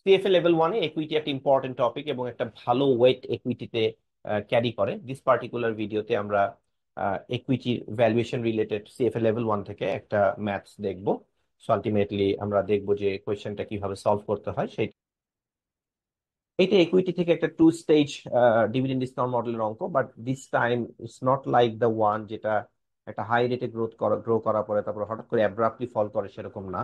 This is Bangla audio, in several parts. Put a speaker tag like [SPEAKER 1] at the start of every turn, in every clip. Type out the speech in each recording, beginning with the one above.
[SPEAKER 1] সিএফএ লেভেল ওয়ানে একুইটি একটা ইম্পর্টেন্ট টপিক এবং একটা ভালো ওয়েট একুইটিতে ক্যারি করে। দিস পার্টিকুলার ভিডিওতে আমরা একুইটির valuation related CFA level one থেকে একটা ম্যাথস দেখবো। সো আলটিমেটলি আমরা দেখবো যে কোয়েশ্চেনটা কিভাবে সলভ করতে হয় সেই। এটা ইকুইটি থেকে একটা টু স্টেজ ডিভিডেন্ড ডিসকাউন্ট মডেলের অঙ্ক, but this time it's not like the one যেটা একটা হাই রেটে গ্রো করার পরে তারপর হঠাৎ করে অ্যাব্রাপ্টলি ফল করে, সেরকম না।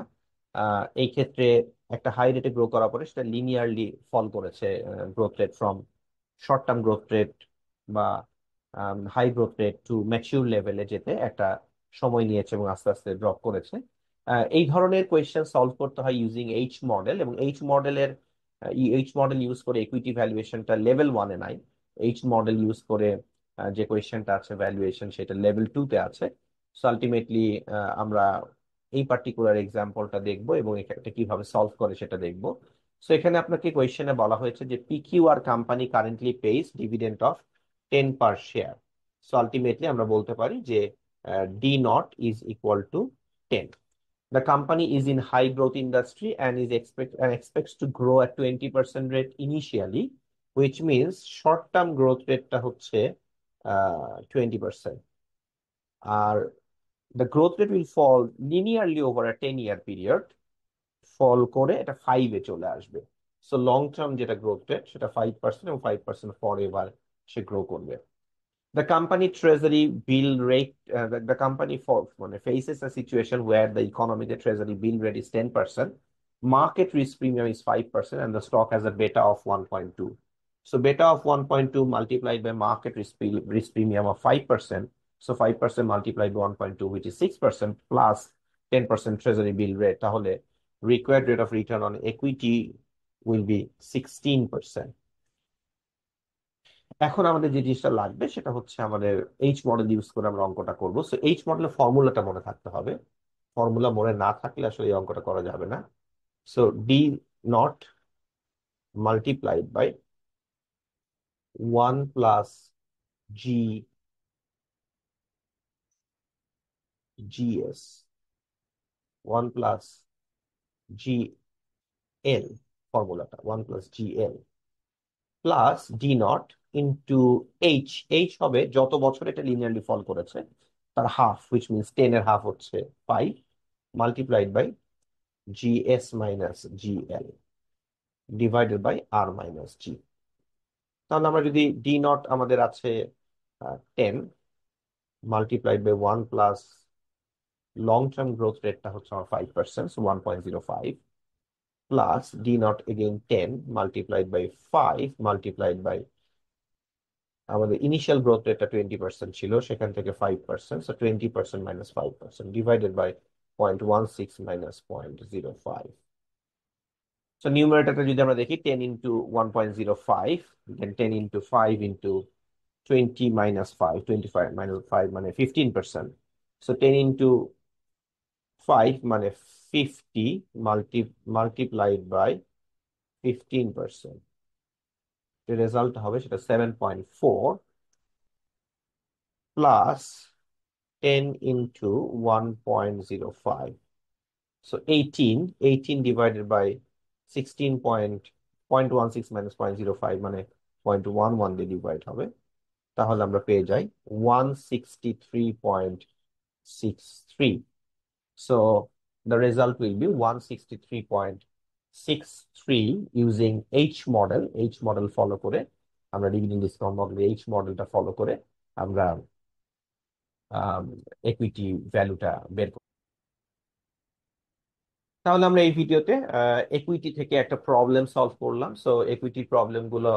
[SPEAKER 1] এই ক্ষেত্রে একটা হাই রেটে গ্রো করার পরে সেটা লিনিয়ারলি ফল করেছে। Growth rate from short term growth rate বা high growth rate to mature লেভেলে যেতে একটা সময় নিয়েছে এবং আস্তে আস্তে ড্রপ করেছে। এই ধরনের কোয়েশ্চেন সলভ করতে হয় ইউজিং এইচ মডেল, এবং এইচ মডেল ইউজ করে ইকুইটি ভ্যালুয়েশনটা লেভেল ওয়ানে নাই। এইচ মডেল ইউজ করে যে কোয়েশ্চেনটা আছে ভ্যালুয়েশন সেটা লেভেল টু তে আছে। সো আলটিমেটলি আমরা এই পার্টিকুলার এক্সাম্পলটা দেখবো এবং এটা কিভাবে সলভ করে সেটা দেখবো। সো এখানে আপনাকে কোয়েশ্চেনে বলা হয়েছে যে PQR company currently page dividend of 10 per share. So ultimately আমরা বলতে পারি যে D not is equal to 10. The company is in high growth industry and expects to grow at 20% rate initially, which means short term growth rate টা হচ্ছে 20%, আর the growth rate will fall linearly over a 10-year period, ফল করে এটা 5 এ চলে আসবে। সো লং টার্ম যেটা গ্রোথ রেট সেটা 5% এবং 5% পরে এবার সে গ্রো করবে। The company treasury bill rate, the company faces a situation where the economy, the treasury bill rate is 10%, market risk premium is 5%, and the stock has a beta of 1.2. So beta of 1.2 multiplied by market risk premium of 5%. So 5% multiplied by 1.2, which is 6%, plus 10% treasury bill rate. তাহলে required rate of return on equity will be 16%. এখন আমাদের যে জিনিসটা লাগবে সেটা হচ্ছে আমাদের এইচ মডেল ইউজ করে আমরা অঙ্কটা করবো। সো এইচ মডেলের ফর্মুলাটা মনে থাকতে হবে। ফর্মুলা মনে না থাকলে আসলে এই অঙ্কটা করা যাবে না। So d not multiplied by 1 plus g gs, 1 plus g l, ফর্মুলাটা 1 plus g l plus D not into h. H হবে যত বছর এটা লিনিয়ারলি ফল করেছে তার হাফ, হুইচ মিনস 10 এর হাফ হচ্ছে 5, multiplied by GS minus GL divided by R minus G. তাহলে আমরা যদি ডি নট আমাদের আছে 10 multiplied by 1 plus long term growth রেটটা হচ্ছে আমার 5%, 1.05, plus D naught again 10 multiplied by 5 multiplied by আমাদের ইনিশিয়াল গ্রোথ রেটটা 20% ছিল, সেখান থেকে 5%, so 20% minus 5% divided by 0.16 minus 0.05। So নিউমারেটরটা যদি আমরা দেখি 10 ইন্টু 1.05, দেন 10 ইন্টু 5 ইন্টু 20 মাইনাস 5, 25 মাইনাস 5 মানে 15%। সো 10 ইন্টু 5 মানে 50 মাল্টিপ্লাইড বাই 15%, যে রেজাল্ট হবে সেটা 7.4 plus 10 into 1.05, so 18 divided by 16.16 minus 0.05 মানে 0.11 দিয়ে ডিভাইড হবে। তাহলে আমরা পেয়ে যাই 163.63। So the result will be 163.63 using H model follow করে আমরা ডিভিডেন্ড ডিসকাউন্ট মডেল এইচ মডেলটা ফলো করে আমরা একুইটি ভ্যালুটা বের। তাহলে আমরা এই ভিডিওতে একুইটি থেকে একটা প্রবলেম সলভ করলাম। সো একুইটি প্রবলেম গুলো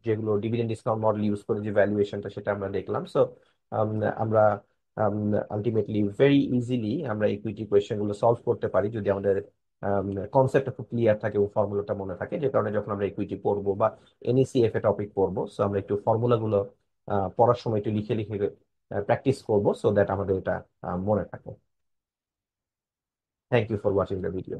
[SPEAKER 1] যেগুলো ডিভিডেন্ড ডিসকাউন্ট মডেল ইউজ করে যে ভ্যালুয়েশনটা সেটা আমরা দেখলাম। সো আমরা আলটিমেটলি ভেরি ইজিলি আমরা ইকুইটি কোয়েশ্চেন গুলো সলভ করতে পারি যদি আমাদের কনসেপ্টটা খুব ক্লিয়ার থাকে এবং ফর্মুলাটা মনে থাকে, যে কারণে যখন আমরা ইকুইটি পড়বো বা এনইসিএফ এ টপিক পড়বো, সো আমরা একটু ফর্মুলা গুলো পড়ার সময় একটু লিখে লিখে প্র্যাকটিস করবো, সো দ্যাট আমাদের এটা মনে থাকে। Thank you for watching the video.